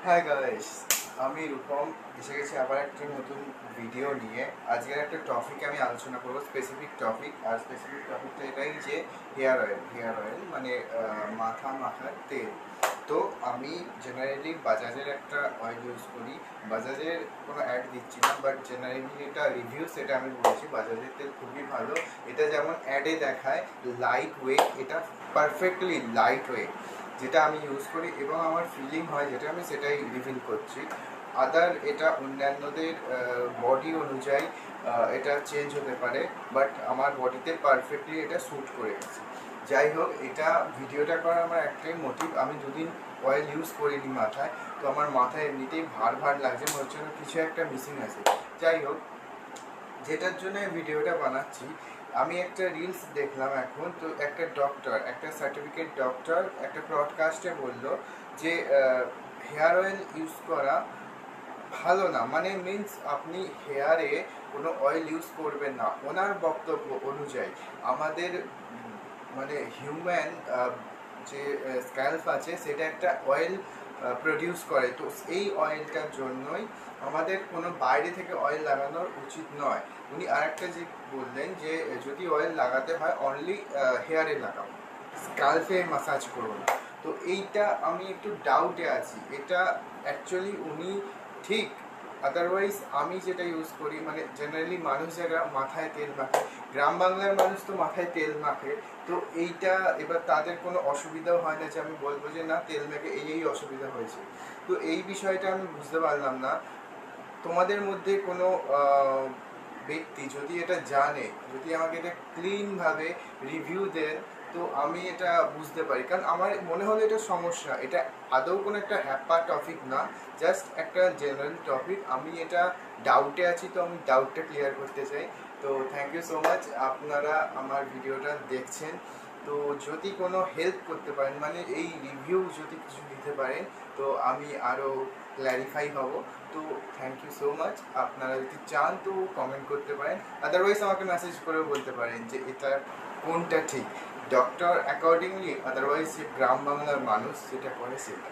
Hi guys, আমি রূপম এসে গেছি আবার একটা নতুন ভিডিও নিয়ে। আজকের একটা টপিক আমি আলোচনা করবো, স্পেসিফিক টপিক। আর স্পেসিফিক টপিকটা এটাই যে হেয়ার অয়েল মানে মাথা মাখার তেল। তো আমি জেনারেলি বাজাজের একটা অয়েল ইউজ করি। বাজাজের কোনো অ্যাড দিচ্ছি না, বাট জেনারেলি এটা রিভিউ, সেটা আমি বলছি বাজাজের তেল খুবই ভালো। এটা যেমন অ্যাডে দেখায় লাইট ওয়েট, এটা পারফেক্টলি লাইট ওয়েট যেটা আমি ইউজ করি এবং আমার ফিলিং হয় যেটা আমি সেটাই রিভিল করছি। এটা অন্যান্যদের বডি অনুযায়ী এটা চেঞ্জ হতে পারে, বাট আমার বডিতে পারফেক্টলি এটা স্যুট করে গেছে। যাই হোক, এটা ভিডিওটা করার আমার একটাই মোটিভ, আমি দুদিন অয়েল ইউজ করিনি মাথায়, তো আমার মাথায় এমনিতেই ভার ভার লাগছে, মনে হচ্ছে কিছু একটা মিসিং আছে। যাই হোক, যেটার জন্য ভিডিওটা বানাচ্ছি, আমি একটা রিলস দেখলাম এখন, তো একটা ডক্টর, একটা সার্টিফিকেট ডক্টর একটা ব্রডকাস্টে বলল যে হেয়ার অয়েল ইউজ করা ভালো না, মানে মিন্স আপনি হেয়ারে কোনো অয়েল ইউজ করবেন না। ওনার বক্তব্য অনুযায়ী আমাদের মানে হিউম্যান যে স্ক্যাল্প আছে সেটা একটা অয়েল প্রডিউস করে, তো এই অয়েলটার জন্যই আমাদের কোনো বাইরে থেকে অয়েল লাগানোর উচিত নয়। উনি আরেকটা যে বললেন যে যদি অয়েল লাগাতে হয় অনলি হেয়ারে লাগাবো, স্ক্যাল্পে মাসাজ করবো না। তো এইটা আমি একটু ডাউটে আছি, এটা অ্যাকচুয়ালি উনি ঠিক? আদারওয়াইজ আমি যেটা ইউজ করি, মানে জেনারেলি মানুষ যারা মাথায় তেল মাখে, গ্রাম বাংলার মানুষ তো মাথায় তেল মাখে, তো এইটা এবার তাদের কোনো অসুবিধাও হয় না যে আমি বলবো যে না তেল মেখে এই অসুবিধা হয়েছে। তো এই বিষয়টা আমি বুঝতে পারলাম না। তোমাদের মধ্যে কোনো ব্যক্তি যদি এটা জানে, যদি আমাকে এটা ক্লিনভাবে রিভিউ দেন, তো আমি এটা বুঝতে পারি। কারণ আমার মনে হলো এটা সমস্যা, এটা আদৌ কোনো একটা হ্যাপা টপিক না, জাস্ট একটা জেনারেল টপিক। আমি এটা ডাউটে আছি, তো আমি ডাউটটা ক্লিয়ার করতে চাই। তো থ্যাংক ইউ সো মাচ, আপনারা আমার ভিডিওটা দেখছেন। তো যদি কোনো হেল্প করতে পারেন, মানে এই রিভিউ যদি কিছু দিতে পারেন, তো আমি আরও ক্ল্যারিফাই হব। তো থ্যাংক ইউ সো মাচ। আপনারা যদি চান তো কমেন্ট করতে পারেন, আদারওয়াইজ আমাকে মেসেজ করেও বলতে পারেন যে এটা কোনটা ঠিক, ডক্টর অ্যাকর্ডিংলি, আদারওয়াইজ যে গ্রাম বাংলার মানুষ যেটা করে সেটা।